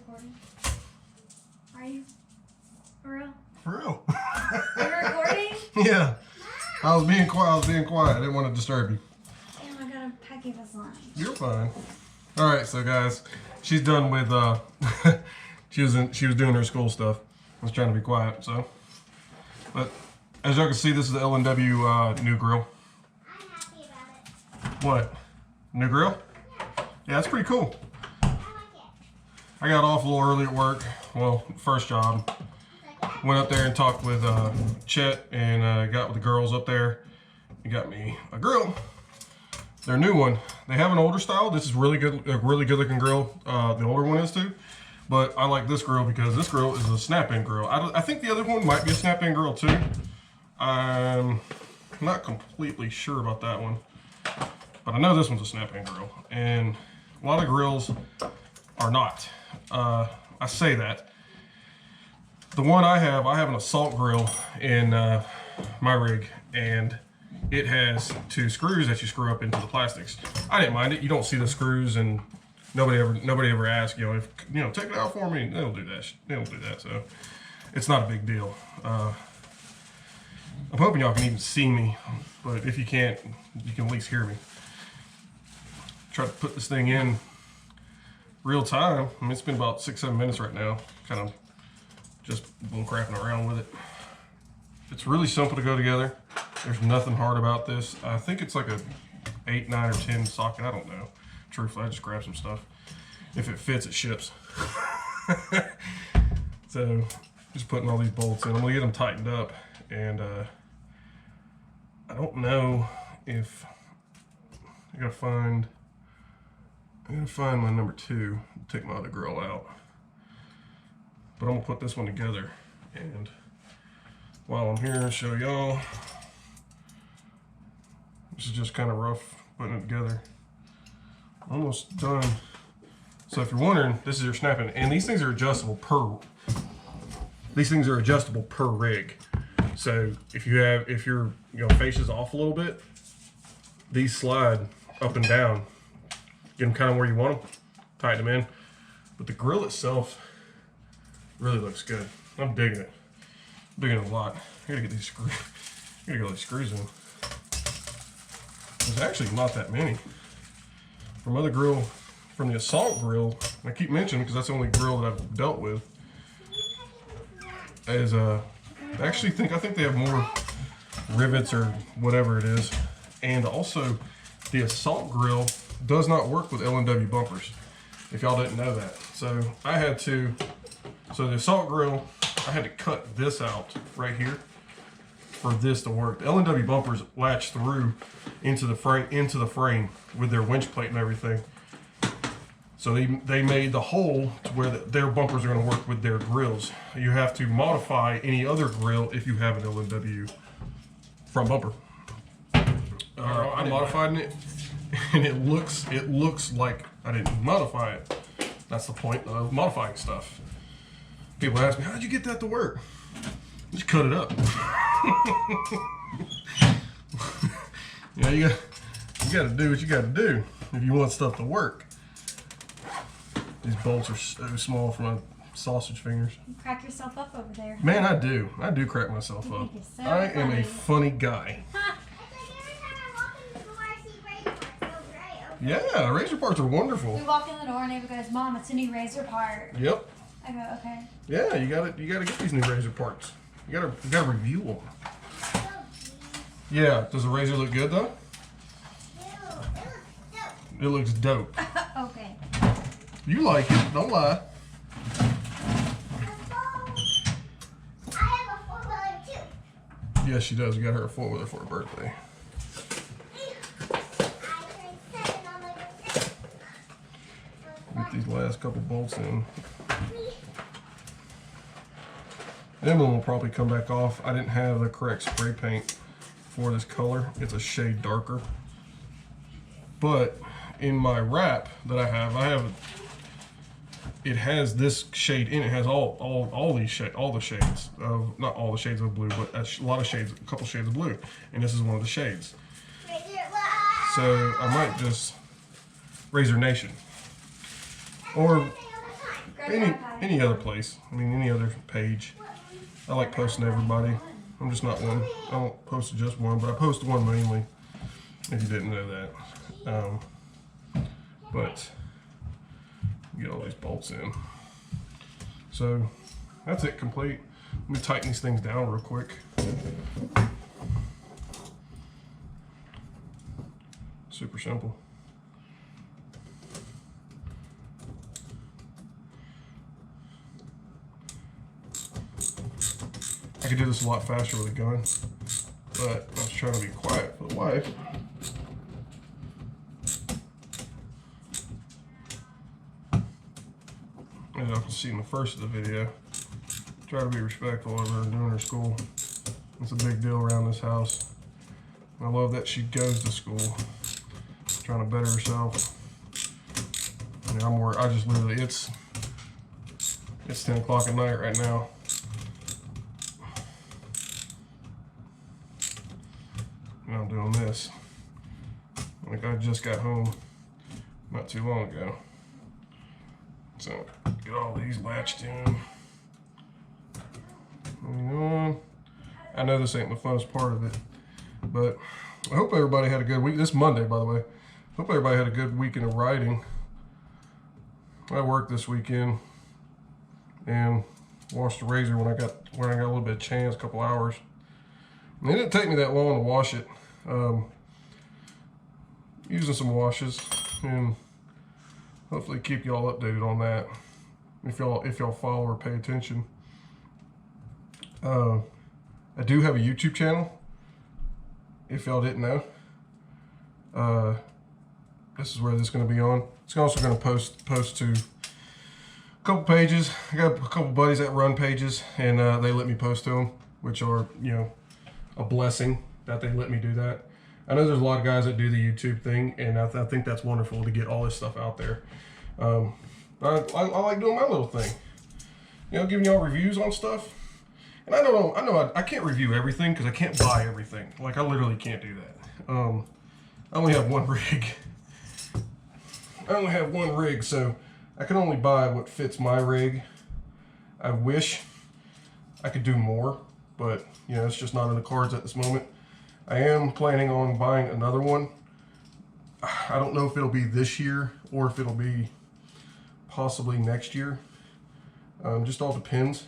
recording? Are you? For real? For real. You're recording? Yeah. I was being quiet. I didn't want to disturb you. Damn, I gotta pack you this lunch. You're fine. All right, so guys, she's done with. she was doing her school stuff. I was trying to be quiet, so. But as y'all can see, this is the L&W new grill. I'm happy about it. What? New grill? Yeah, that's pretty cool. I like it. I got off a little early at work. Well, first job. Went up there and talked with Chet and got with the girls up there. They got me a grill. Their new one. They have an older style. This is really good, a really good looking grill. The older one is too. But I like this grill because this grill is a snap-in grill. I think the other one might be a snap-in grill too. I'm not completely sure about that one. But I know this one's a snap-in grill. And a lot of grills are not. I say that. The one I have an assault grill in my rig, and it has 2 screws that you screw up into the plastics. I didn't mind it. You don't see the screws, and nobody ever asks, if take it out for me. They don't do that. They don't do that. So it's not a big deal. I'm hoping y'all can even see me, but if you can't, you can at least hear me. Try to put this thing in real time. I mean, it's been about 6-7 minutes right now. Kind of just been crapping around with it. It's really simple to go together. There's nothing hard about this. I think it's like a 8, 9, or 10 socket. I don't know. Truthfully, I just grabbed some stuff. If it fits, it ships. So just putting all these bolts in. I'm gonna get them tightened up, and I don't know if I gotta find my number 2. Take my other grill out. But I'm gonna put this one together, and while I'm here, I'll show y'all. This is just kind of rough putting it together. Almost done. So if you're wondering, this is your snap-in, and these things are adjustable per. These things are adjustable per rig. So if your face is off a little bit, these slide up and down. Get them kind of where you want them. Tighten them in. But the grill itself really looks good. I'm digging it. I'm digging it a lot. I gotta get these screws. I gotta get these screws in. There's actually not that many. From the assault grill, and I keep mentioning because that's the only grill that I've dealt with. I think they have more rivets or whatever it is, and also the assault grill does not work with L&W bumpers. If y'all didn't know that, so the assault grill, I had to cut this out right here for this to work. The L&W bumpers latch through into the frame with their winch plate and everything. So they made the hole to where their bumpers are going to work with their grills. You have to modify any other grill if you have an L&W front bumper. I modified it, and it looks like I didn't modify it. That's the point of modifying stuff. People ask me, how'd you get that to work? Just cut it up. You gotta do what you gotta do if you want stuff to work. These bolts are so small for my sausage fingers. You crack yourself up over there. Man, I do crap myself up. So I am funny. a funny guy. Yeah, razor parts are wonderful. We walk in the door and Ava goes, "Mom, it's a new razor part." Yep. I go, "Okay." Yeah, you gotta get these new razor parts. You gotta review them. Yeah, does the razor look good though? It looks dope. Okay. You like it, don't lie. Yes, she does. You got her a 4-wheeler for her birthday. Get these last couple bolts in. Then one will probably come back off. I didn't have the correct spray paint for this color. It's a shade darker. But in my wrap that I have it has this shade in it. It has all the shades of, not all the shades of blue, but a lot of shades, a couple shades of blue. And this is one of the shades. So I might just Razor Nation. Or any other place. I mean, any other page. I like posting to everybody. I'm just not one. I don't post to just one, but I post to one mainly. If you didn't know that. But get all these bolts in. So that's it complete. Let me tighten these things down real quick. Super simple. I could do this a lot faster with a gun, but I was trying to be quiet for the wife. As you can see in the first of the video, try to be respectful of her doing her school. It's a big deal around this house. I love that she goes to school, trying to better herself. I mean, I just literally, it's 10 o'clock at night right now. And I'm doing this. Like I just got home not too long ago. So get all these latched in. I know this ain't the funnest part of it, but I hope everybody had a good week. This is Monday, by the way. Hope everybody had a good weekend of riding. I worked this weekend and washed the Razor when I got a little bit of chance, a couple hours. And it didn't take me that long to wash it. Using some washes and hopefully keep y'all updated on that if y'all follow or pay attention. I do have a YouTube channel, if y'all didn't know. This is where this is going to be on. It's also going to post to a couple pages. I got a couple buddies that run pages, and they let me post to them, which are, you know, a blessing that they let me do that. I know there's a lot of guys that do the YouTube thing, and I think that's wonderful to get all this stuff out there. I like doing my little thing, you know, giving y'all reviews on stuff. And I know I can't review everything because I can't buy everything. Like, I literally can't do that. I only have one rig. I only have one rig, so I can only buy what fits my rig. I wish I could do more, but you know, it's just not in the cards at this moment. I am planning on buying another one. I don't know if it'll be this year or if it'll be possibly next year. Just all depends.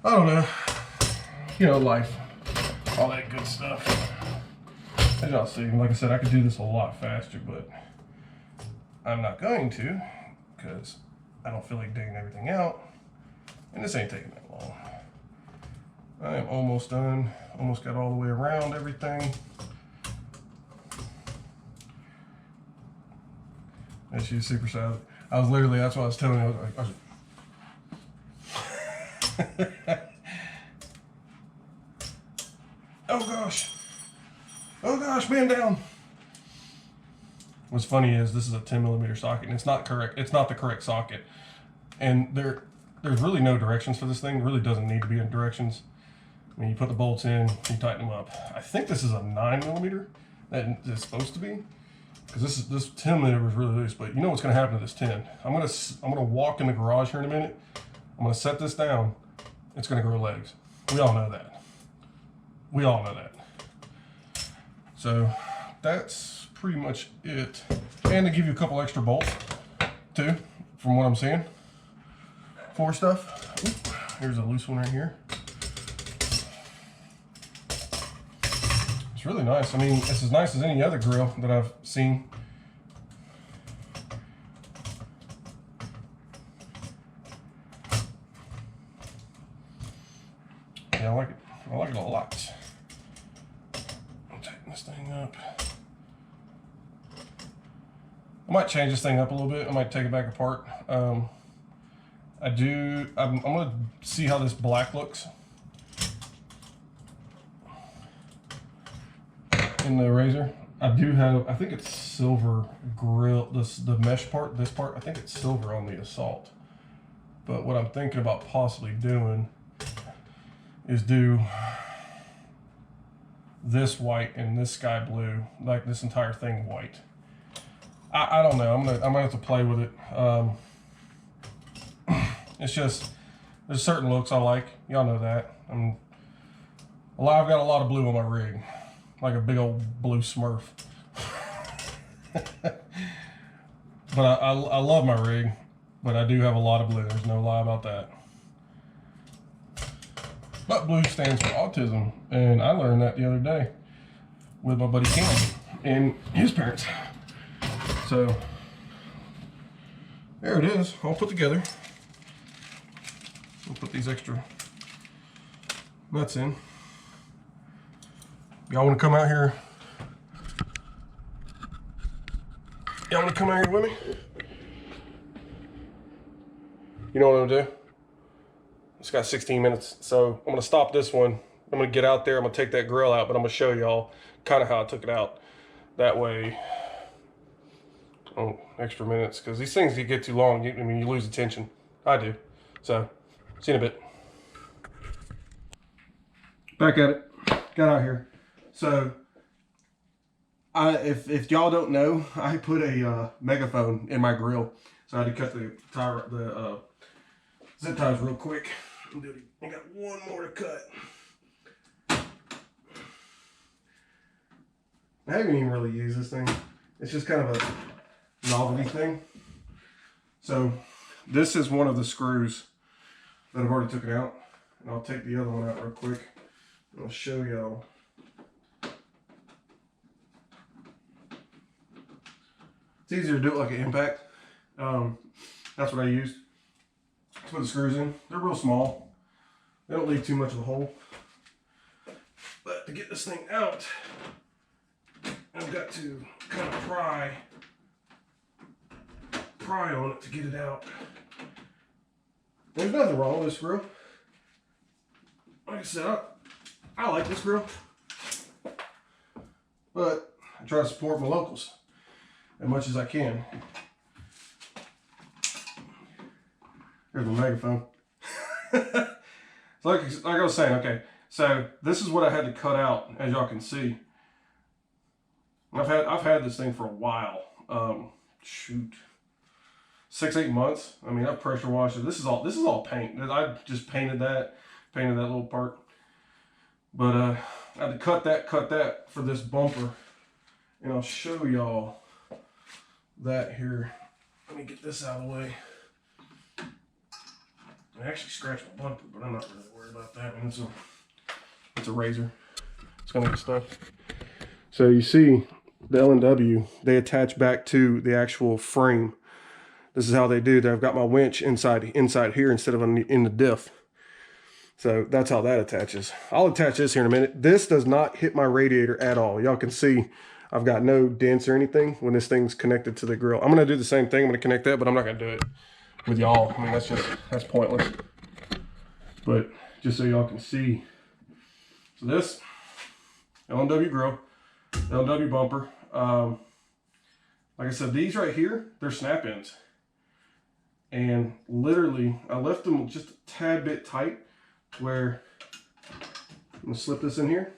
I don't know. You know, life. All that good stuff. As y'all see, like I said, I could do this a lot faster, but I'm not going to because I don't feel like digging everything out. And this ain't taking that long. I am almost done. Almost got all the way around everything. And she's super sad. I was literally, that's what I was telling you. I was Oh gosh, man down. What's funny is this is a 10mm socket, and it's not correct. It's not the correct socket. And there's really no directions for this thing. It really doesn't need to be in directions. I mean, you put the bolts in, you tighten them up. I think this is a 9mm that it's supposed to be, because this 10mm is really loose. But you know what's going to happen to this 10? I'm gonna walk in the garage here in a minute. I'm gonna set this down. It's going to grow legs. We all know that. We all know that. So that's pretty much it. And to give you a couple extra bolts too, from what I'm seeing for stuff. Ooh, here's a loose one right here. It's really nice. I mean, it's as nice as any other grill that I've seen. Yeah, I like it. I like it a lot. I'll tighten this thing up. I might change this thing up a little bit. I might take it back apart. I'm gonna see how this black looks in the Razor. I do have, I think it's silver grill, the mesh part, this part, I think it's silver on the Assault. But what I'm thinking about possibly doing is do this white and this sky blue, like this entire thing white. I don't know. I'm gonna have to play with it. It's just, there's certain looks I like. Y'all know that. I've got a lot of blue on my rig. Like a big old blue Smurf. But I love my rig. But I do have a lot of blue. There's no lie about that. But blue stands for autism. And I learned that the other day with my buddy Cam and his parents. So, there it is, all put together. We'll put these extra nuts in. Y'all want to come out here? Y'all want to come out here with me? You know what I'm gonna do? It's got 16 minutes, so I'm gonna stop this one. I'm gonna get out there, I'm gonna take that grill out, but I'm gonna show y'all kind of how I took it out. That way, extra minutes, because these things, you get too long, you lose attention. I do. So, see you in a bit. Back at it. Got out here. So, if y'all don't know, I put a megaphone in my grill. So I had to cut the zip ties real quick. I got one more to cut. I haven't even really used this thing. It's just kind of a novelty thing. So this is one of the screws that I've already took it out. And I'll take the other one out real quick. And I'll show y'all. It's easier to do it like an impact. That's what I used to put the screws in. They're real small. They don't leave too much of a hole. But to get this thing out, I've got to kind of pry on it to get it out. There's nothing wrong with this grill. Like I said, I like this grill. But I try to support my locals as much as I can. Here's my megaphone. So like I was saying, okay, so this is what I had to cut out, as y'all can see. I've had this thing for a while. Shoot, 6-8 months. I mean, I've pressure washed it. This is all paint. I just painted that little part. But I had to cut that for this bumper, and I'll show y'all that here. Let me get this out of the way. I actually scratched my bumper, but I'm not really worried about that one. It's a razor. It's gonna get stuck. So you see the L&W, they attach back to the actual frame. This is how they do. I've got my winch inside here instead of in the diff. So that's how that attaches. I'll attach this here in a minute. This does not hit my radiator at all. Y'all can see I've got no dents or anything when this thing's connected to the grill. I'm gonna do the same thing. I'm gonna connect that, but I'm not gonna do it with y'all. I mean, that's pointless. But just so y'all can see. So this L&W grill, L&W bumper. Like I said, these right here, they're snap-ins. And literally, I left them just a tad bit tight where I'm gonna slip this in here.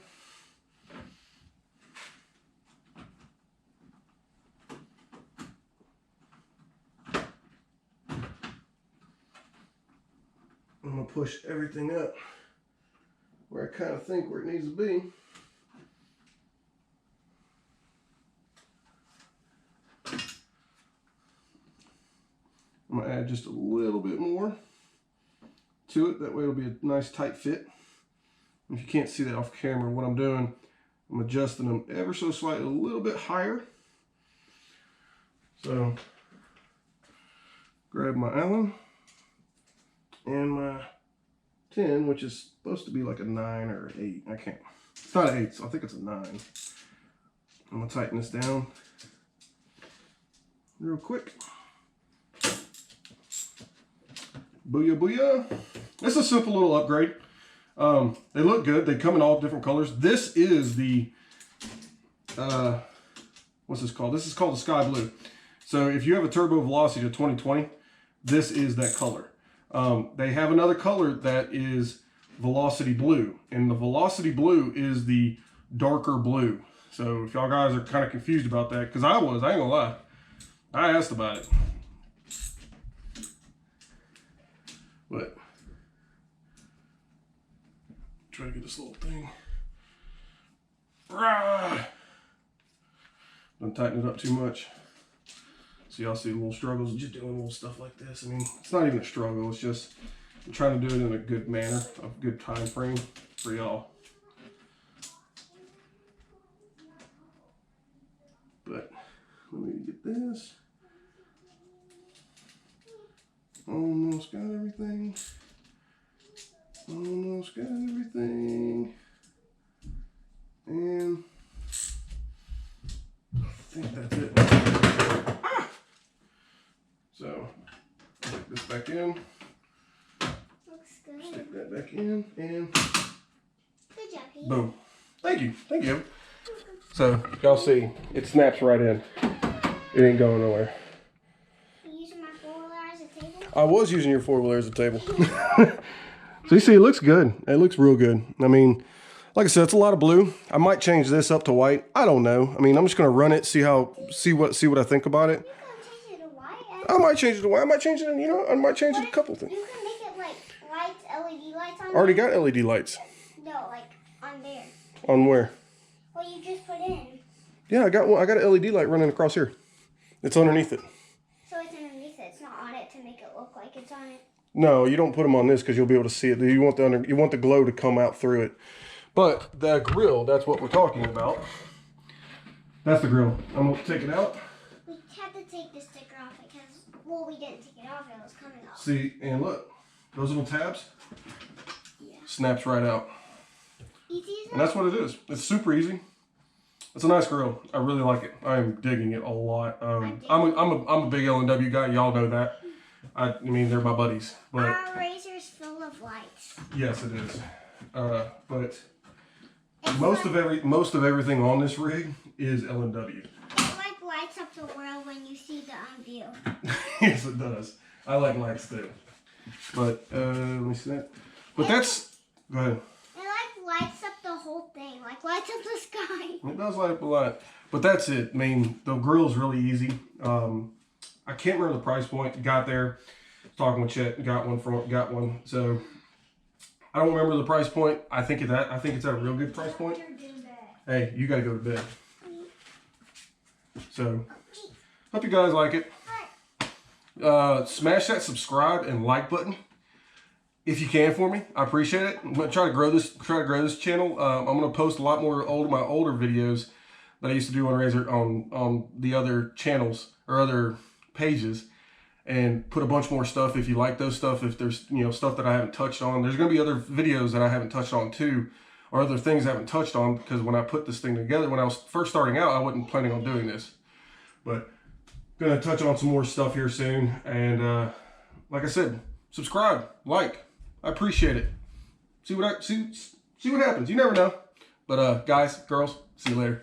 I'm gonna push everything up where I kind of think where it needs to be. I'm gonna add just a little bit more to it. That way it'll be a nice tight fit. If you can't see that off camera, what I'm doing, I'm adjusting them ever so slightly a little bit higher. So grab my Allen and my 10, which is supposed to be like a 9 or 8. I can't. It's not an 8, so I think it's a 9. I'm gonna tighten this down real quick. Booyah, booyah. It's a simple little upgrade. They look good. They come in all different colors. This is the, what's this called? This is called the Sky Blue. So if you have a Turbo Velocity of 2020, this is that color. They have another color that is Velocity Blue. And the Velocity Blue is the darker blue. So if y'all guys are kind of confused about that, because I ain't gonna lie. I asked about it. But try to get this little thing. Don't tighten it up too much. So y'all see little struggles just doing little stuff like this. I mean, it's not even a struggle. It's just I'm trying to do it in a good manner, a good time frame for y'all. But let me get this. Almost got everything. Almost got everything. And I think that's it. Ah! So, stick this back in. Looks good. Stick that back in, and Good job, Pete. boom. Thank you. Thank you. So, y'all see, it snaps right in. It ain't going nowhere. You using my four-wheeler as a table? I was using your four-wheeler as a table. So you see, it looks good. It looks real good. I mean, like I said, it's a lot of blue. I might change this up to white. I don't know. I mean, I'm just gonna run it, see what I think about it. You can change it to white. I might change it to white. I might change it, I might change it a couple things. You can make it like lights, LED lights on Already there. got LED lights. No, like on there. On where? What you just put in. Yeah, I got one. I got an LED light running across here. It's underneath it. So it's underneath it. It's not on it to make it look like it's on it. No, you don't put them on this because you'll be able to see it. You want the glow to come out through it. But the grill, that's what we're talking about. That's the grill. I'm gonna take it out. We had to take the sticker off because, well, we didn't take it off. It was coming off. See, and look, those little tabs, Yeah. snaps right out. Easy as And that's what it is. It's super easy. It's a nice grill. I really like it. I am digging it a lot. I'm a big L&W guy. Y'all know that. I mean, they're my buddies. But Our razor's full of lights. yes, it is. But most of everything on this rig is L&W. It like lights up the world when you see the view. Yes, it does. I like lights too. But let me see that. But that's go ahead. It like lights up the whole thing, like lights up the sky. It does light up a lot. But that's it. I mean, the grill's really easy. I can't remember the price point. Got there, talking with Chet, got one. So I don't remember the price point. I think it's at a real good price point. Hey, you gotta go to bed. So hope you guys like it. Smash that subscribe and like button if you can for me. I appreciate it. I'm gonna try to grow this channel. I'm gonna post a lot more my older videos that I used to do on Razor on the other channels or other pages, and put a bunch more stuff if you like those stuff. If there's stuff that I haven't touched on, there's gonna be other videos that I haven't touched on too, or other things I haven't touched on, because when I put this thing together, when I was first starting out, I wasn't planning on doing this. But gonna touch on some more stuff here soon, and like I said, subscribe, like. I appreciate it. See what happens. You never know. But guys, girls, see you later.